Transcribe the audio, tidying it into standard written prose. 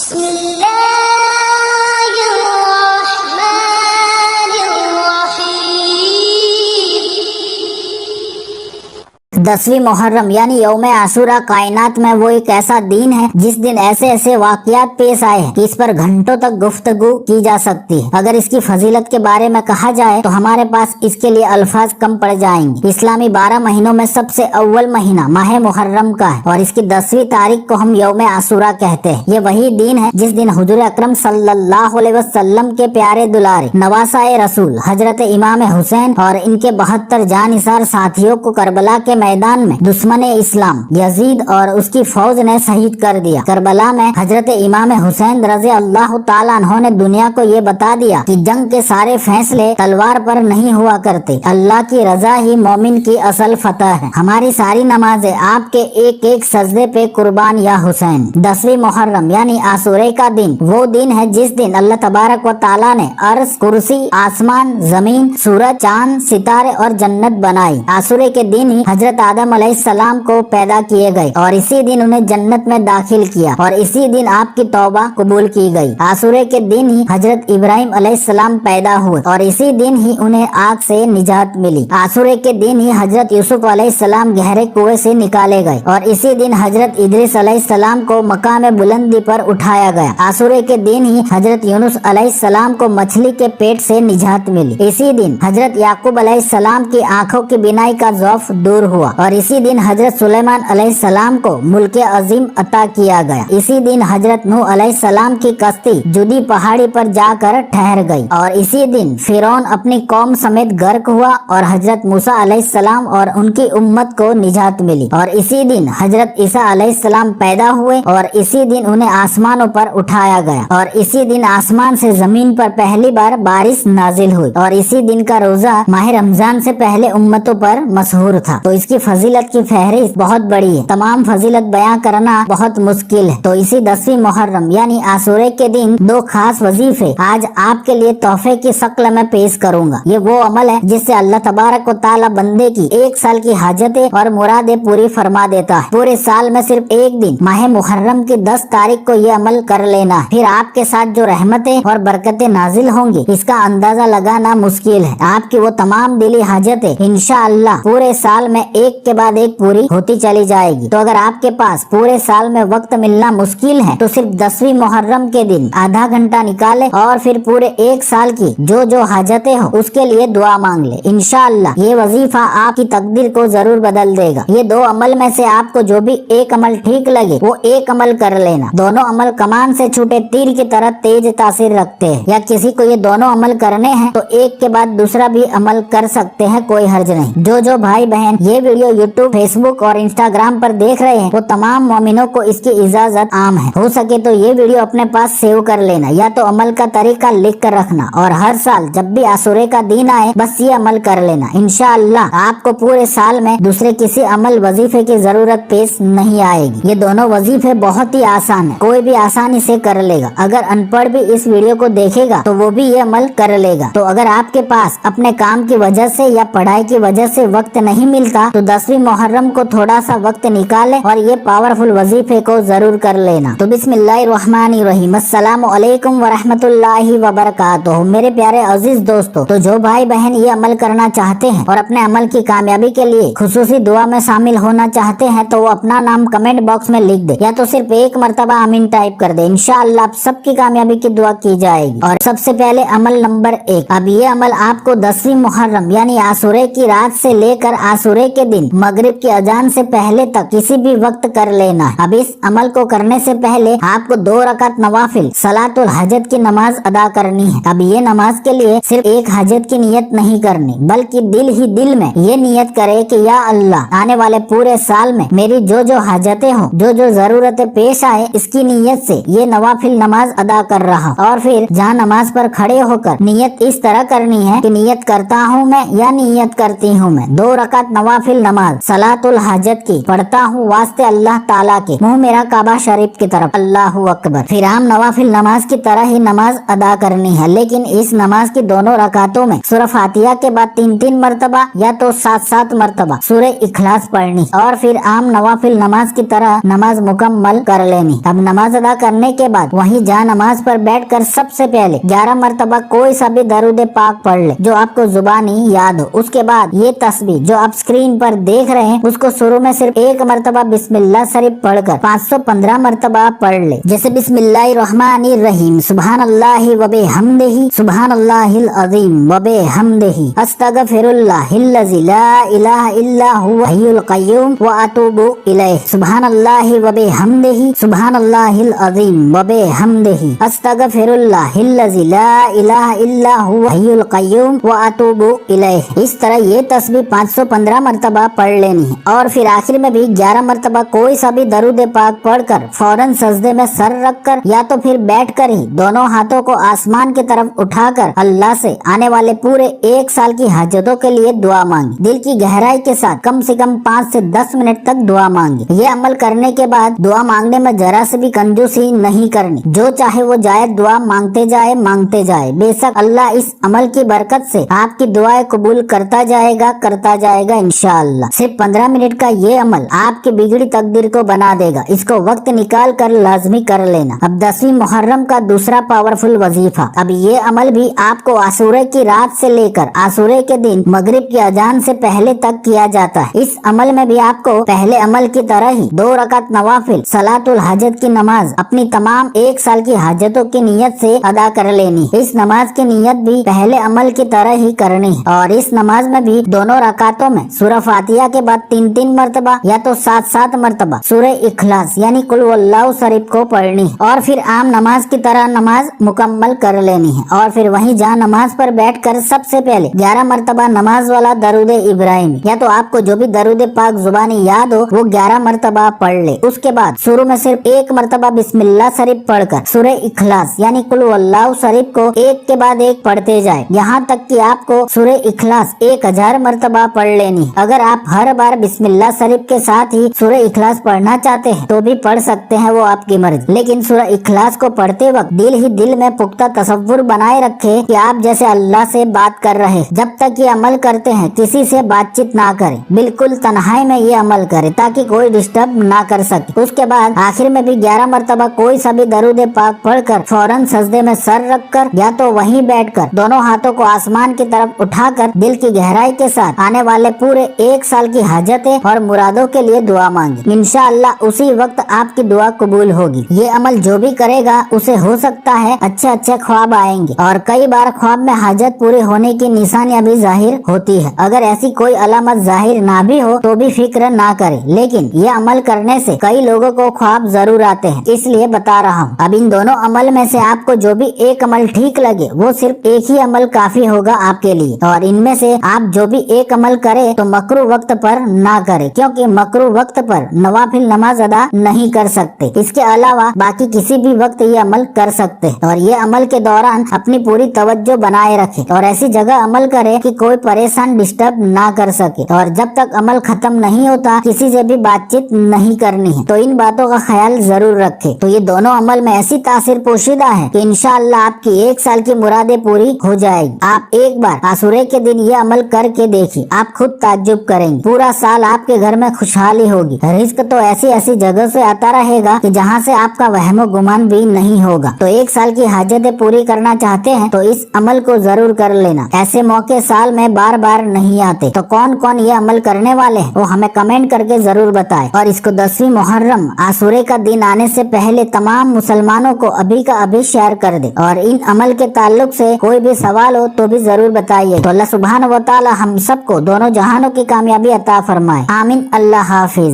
بسم اللہ الرحمن الرحیم۔ 10ویں محرم یعنی یوم عاشورہ کائنات میں وہ ایک ایسا دن ہے جس دن ایسے ایسے واقعات پیش آئے ہیں کہ اس پر گھنٹوں تک گفتگو کی جا سکتی ہے۔ اگر اس کی فضیلت کے بارے میں کہا جائے تو ہمارے پاس اس کے لیے الفاظ کم پڑ جائیں گے۔ اسلامی 12 مہینوں میں سب سے اول مہینہ ماہ محرم کا ہے اور اس کی 10ویں تاریخ کو ہم یوم عاشورہ کہتے ہیں۔ یہ وہی دن ہے جس دن حضور اکرم صلی اللہ علیہ وسلم کے پیارے دلارے نواسۂ رسول حضرت امام حسین اور ان کے 72 جانثار ساتھیوں کو کربلا کے میدان میں دشمن اسلام یزید اور اس کی فوج نے شہید کر دیا۔ کربلا میں حضرت امام حسین رضی اللہ تعالیٰ عنہ نے دنیا کو یہ بتا دیا کہ جنگ کے سارے فیصلے تلوار پر نہیں ہوا کرتے، اللہ کی رضا ہی مومن کی اصل فتح ہے۔ ہماری ساری نمازیں آپ کے ایک ایک سجدے پہ قربان یا حسین۔ 10ویں محرم یعنی عاشورے کا دن وہ دن ہے جس دن اللہ تبارک و تعالیٰ نے عرش، کرسی، آسمان، زمین، سورج، چاند، ستارے اور جنت بنائی۔ عاشورے کے دن ہی حضرت آدم علیہ السلام کو پیدا کیے گئے اور اسی دن انہیں جنت میں داخل کیا اور اسی دن آپ کی توبہ قبول کی گئی۔ عاشورے کے دن ہی حضرت ابراہیم علیہ السلام پیدا ہوئے اور اسی دن ہی انہیں آگ سے نجات ملی۔ عاشورے کے دن ہی حضرت یوسف علیہ السلام گہرے کنویں سے نکالے گئے اور اسی دن حضرت ادریس علیہ السلام کو مقام بلندی پر اٹھایا گیا۔ عاشورے کے دن ہی حضرت یونس علیہ السلام کو مچھلی کے پیٹ سے نجات ملی۔ اسی دن حضرت یعقوب علیہ السلام کی آنکھوں کی بینائی کا ضعف دور ہوا اور اسی دن حضرت سلیمان علیہ السلام کو ملک عظیم عطا کیا گیا۔ اسی دن حضرت نوح علیہ السلام کی کشتی جدی پہاڑی پر جا کر ٹھہر گئی اور اسی دن فرعون اپنی قوم سمیت غرق ہوا اور حضرت موسیٰ علیہ السلام اور ان کی امت کو نجات ملی اور اسی دن حضرت عیسیٰ علیہ السلام پیدا ہوئے اور اسی دن انہیں آسمانوں پر اٹھایا گیا اور اسی دن آسمان سے زمین پر پہلی بار بارش نازل ہوئی اور اسی دن کا روزہ ماہ رمضان سے پہلے امتوں پر مشہور تھا۔ تو اس کی فضیلت کی فہرست بہت بڑی ہے، تمام فضیلت بیان کرنا بہت مشکل ہے۔ تو اسی 10ویں محرم یعنی عاشورے کے دن 2 خاص وظیفے آج آپ کے لیے تحفے کی شکل میں پیش کروں گا۔ یہ وہ عمل ہے جس سے اللہ تبارک و تعالیٰ بندے کی 1 سال کی حاجتیں اور مرادیں پوری فرما دیتا ہے۔ پورے سال میں صرف ایک دن ماہ محرم کی 10 تاریخ کو یہ عمل کر لینا ہے، پھر آپ کے ساتھ جو رحمتیں اور برکتیں نازل ہوں گی اس کا اندازہ لگانا مشکل ہے۔ آپ کی وہ تمام دلی حاجتیں انشاءاللہ پورے سال میں ایک کے بعد ایک پوری ہوتی چلی جائے گی۔ تو اگر آپ کے پاس پورے سال میں وقت ملنا مشکل ہے تو صرف 10ویں محرم کے دن آدھا گھنٹہ نکالے اور پھر پورے 1 سال کی جو حاجتیں ہو اس کے لیے دعا مانگ لے۔ انشاءاللہ یہ وظیفہ آپ کی تقدیر کو ضرور بدل دے گا۔ یہ 2 عمل میں سے آپ کو جو بھی ایک عمل ٹھیک لگے وہ ایک عمل کر لینا۔ دونوں عمل کمان سے چھوٹے تیر کی طرح تیز تاثیر رکھتے ہیں، یا کسی کو یہ دونوں عمل کرنے ہیں تو ایک کے بعد دوسرا بھی عمل کر سکتے ہیں، کوئی حرج نہیں۔ جو بھائی بہن یہ ویڈیو یوٹیوب، فیس بک اور انسٹاگرام پر دیکھ رہے ہیں وہ تمام مومنوں کو اس کی اجازت عام ہے، ہو سکے تو یہ ویڈیو اپنے پاس سیو کر لینا یا تو عمل کا طریقہ لکھ کر رکھنا اور ہر سال جب بھی عاشورے کا دن آئے بس یہ عمل کر لینا۔ انشاءاللہ آپ کو پورے سال میں دوسرے کسی عمل وظیفے کی ضرورت پیش نہیں آئے گی۔ یہ دونوں وظیفے بہت ہی آسان ہیں، کوئی بھی آسانی سے کر لے گا۔ اگر ان پڑھ بھی اس ویڈیو کو دیکھے گا تو وہ بھی یہ عمل کر لے گا۔ تو اگر آپ کے پاس اپنے کام کی وجہ سے یا پڑھائی کی وجہ سے وقت نہیں ملتا تو 10ویں محرم کو تھوڑا سا وقت نکالے اور یہ پاورفل وظیفے کو ضرور کر لینا۔ تو بسم اللہ الرحمن الرحیم۔ السلام علیکم ورحمۃ اللہ وبرکاتہ۔ میرے پیارے عزیز دوستو، تو جو بھائی بہن یہ عمل کرنا چاہتے ہیں اور اپنے عمل کی کامیابی کے لیے خصوصی دعا میں شامل ہونا چاہتے ہیں تو وہ اپنا نام کمنٹ باکس میں لکھ دے یا تو صرف 1 مرتبہ آمین ٹائپ کر دے۔ انشاءاللہ آپ سب کی کامیابی کی دعا کی جائے گی۔ اور سب سے پہلے عمل نمبر 1، اب یہ عمل آپ کو 10ویں محرم یعنی عاشورے کی رات سے لے کر عاشورے کے دن مغرب کی اذان سے پہلے تک کسی بھی وقت کر لینا ہے۔ اب اس عمل کو کرنے سے پہلے آپ کو 2 رکعت نوافل صلاۃ الحاجت کی نماز ادا کرنی ہے۔ اب یہ نماز کے لیے صرف ایک حاجت کی نیت نہیں کرنی بلکہ دل ہی دل میں یہ نیت کرے کہ یا اللہ آنے والے پورے سال میں میری جو حاجتیں ہوں، جو ضرورتیں پیش آئے، اس کی نیت سے یہ نوافل نماز ادا کر رہا۔ اور پھر جہاں نماز پر کھڑے ہو کر نیت اس طرح کرنی ہے کہ نیت کرتا ہوں میں یا نیت کرتی ہوں میں۔ 2 رکعت نوافل नमाज सलातुल हाजत की पढ़ता हूँ वास्ते अल्लाह ताला के, मुँह मेरा काबा शरीफ की तरफ, अल्लाहु अकबर। फिर आम नवाफिल नमाज की तरह ही नमाज अदा करनी है, लेकिन इस नमाज की दोनों रकातों में सूरह फातिहा के बाद 3-3 मरतबा या तो 7-7 मरतबा सूरह इखलास पढ़नी और फिर आम नवाफिल नमाज की तरह नमाज मुकम्मल कर लेनी। अब नमाज अदा करने के बाद वहीं जहाँ नमाज पर बैठकर सबसे पहले 11 मरतबा कोई सा भी दरूद पाक पढ़ ले जो आपको जुबानी याद हो। उसके बाद ये तस्बीह जो आप स्क्रीन पर देख रहे हैं उसको शुरू में सिर्फ 1 मरतबा बिस्मिल्लाह शरीफ पढ़कर 515 मरतबा पढ़ ले। जैसे बिस्मिल्लाहिर्रहमानिर्रहीम, सुब्हानल्लाहि व बिहम्दिही, सुब्हानल्लाहिल अज़ीम व बिहम्दिही, अस्तगफिरुल्लाहिल्लज़ी ला इलाहा इल्ला हुवा हय्युल क़य्यूम व अतूबु इलैहि, सुब्हानल्लाहि व बिहम्दिही, सुब्हानल्लाहिल अज़ीम व बिहम्दिही, अस्तगफिरुल्लाहिल्लज़ी ला इलाहा इल्ला हुवा हय्युल क़य्यूम व अतूबु इलैहि। इस तरह ये तस्बीह 515 मरतबा पढ़ लेनी है और फिर आखिर में भी 11 मरतबा कोई सा भी दरूद पाक पढ़कर फौरन सजदे में सर रखकर या तो फिर बैठकर ही दोनों हाथों को आसमान की तरफ उठाकर अल्लाह से आने वाले पूरे 1 साल की हाजतों के लिए दुआ मांगी। दिल की गहराई के साथ कम से कम 5 से 10 मिनट तक दुआ मांगी। ये अमल करने के बाद दुआ मांगने में जरा से भी कंजूसी नहीं करनी, जो चाहे वो जायज दुआ मांगते जाए। बेशक अल्लाह इस अमल की बरकत से आपकी दुआएं कबूल करता जाएगा इंशाअल्लाह। सिर्फ 15 मिनट का ये अमल आपकी बिगड़ी तकदीर को बना देगा। इसको वक्त निकाल कर लाजमी कर लेना। अब 10वीं मुहर्रम का दूसरा पावरफुल वजीफा। अब ये अमल भी आपको आशूरे की रात से लेकर आशूरे के दिन मगरिब की अजान से पहले तक किया जाता है। इस अमल में भी आपको पहले अमल की तरह ही 2 रकात नवाफिल सलातुल हाजत की नमाज अपनी तमाम 1 साल की हाजतों की नीयत से अदा कर लेनी। इस नमाज की नीयत भी पहले अमल की तरह ही करनी है और इस नमाज में भी दोनों रकातों में सूरह फातिहा के बाद 3-3 मरतबा या तो 7-7 मरतबा सूरह इखलास यानी कुल वल्लाहु शरीफ को पढ़नी है और फिर आम नमाज की तरह नमाज मुकम्मल कर लेनी है और फिर वहीं जहाँ नमाज पर बैठकर सबसे पहले 11 मरतबा नमाज वाला दरूद इब्राहिम या तो आपको जो भी दरूद पाक जुबानी याद हो वो 11 मरतबा पढ़ ले। उसके बाद शुरू में सिर्फ 1 मरतबा बिस्मिल्लाह शरीफ पढ़कर सूरह इखलास यानी कुल वल्लाहु शरीफ को एक के बाद एक पढ़ते जाए, यहाँ तक कि आपको सूरह इखलास 1000 मरतबा पढ़ लेनी। अगर आप हर बार बिस्मिल्लाह शरीफ के साथ ही सूरह इखलास पढ़ना चाहते हैं तो भी पढ़ सकते हैं, वो आपकी मर्जी। लेकिन सूरह इखलास को पढ़ते वक्त दिल ही दिल में पुख्ता तसव्वुर बनाए रखे कि आप जैसे अल्लाह से बात कर रहे। जब तक ये अमल करते हैं किसी से बातचीत ना करें, बिल्कुल तन्हाई में ये अमल करें ताकि कोई डिस्टर्ब ना कर सके। उसके बाद आखिर में भी 11 मरतबा कोई सा भी दरूद पाक पढ़कर फौरन सजदे में सर रखकर या तो वहीं बैठकर दोनों हाथों को आसमान की तरफ उठाकर दिल की गहराई के साथ आने वाले पूरे 1 साल की हाजतें और मुरादों के लिए दुआ मांगी। इंशाअल्लाह उसी वक्त आपकी दुआ कबूल होगी। ये अमल जो भी करेगा उसे हो सकता है अच्छे ख्वाब आएंगे और कई बार ख्वाब में हाजत पूरी होने की निशानियां भी जाहिर होती है। अगर ऐसी कोई अलामत जाहिर ना भी हो तो भी फिक्र ना करें, लेकिन ये अमल करने से कई लोगों को ख्वाब जरूर आते हैं, इसलिए बता रहा हूँ। अब इन दोनों अमल में से आपको जो भी एक अमल ठीक लगे वो सिर्फ एक ही अमल काफी होगा आपके लिए और इनमें से आप जो भी एक अमल करे तो मकरू वक्त पर ना करे, क्योंकि मकरू वक्त पर नवाफिल नमाज अदा नहीं कर सकते। इसके अलावा बाकी किसी भी वक्त ये अमल कर सकते हैं और ये अमल के दौरान अपनी पूरी तवज्जो बनाए रखे और ऐसी जगह अमल करे कि कोई परेशान डिस्टर्ब ना कर सके और जब तक अमल खत्म नहीं होता किसी से भी बातचीत नहीं करनी है। तो इन बातों का ख्याल जरूर रखे। तो ये दोनों अमल में ऐसी तासीर पोशीदा है कि इंशाअल्लाह आपकी 1 साल की मुरादें पूरी हो जाएगी। आप एक बार आशूरे के दिन ये अमल करके देखिए, आप खुद ताज्जुब करेंगे। पूरा साल आपके घर में खुशहाली होगी। रिज्क तो ऐसी जगह से आता रहेगा कि जहाँ से आपका वहमो गुमान भी नहीं होगा। तो 1 साल की हाजतें पूरी करना चाहते हैं तो इस अमल को जरूर कर लेना। ऐसे मौके साल में बार नहीं आते। तो कौन कौन ये अमल करने वाले हैं वो हमें कमेंट करके जरूर बताएं और इसको 10वीं मुहर्रम आशूरे का दिन आने से पहले तमाम मुसलमानों को अभी का अभी शेयर कर दे और इन अमल के ताल्लुक से कोई भी सवाल हो तो भी जरूर बताइए। तो अल्लाह सुब्हान व तआला हम सबको दोनों जहानों की कामयाबी अता फरमाए। आमीन। अल्लाह हाफिज।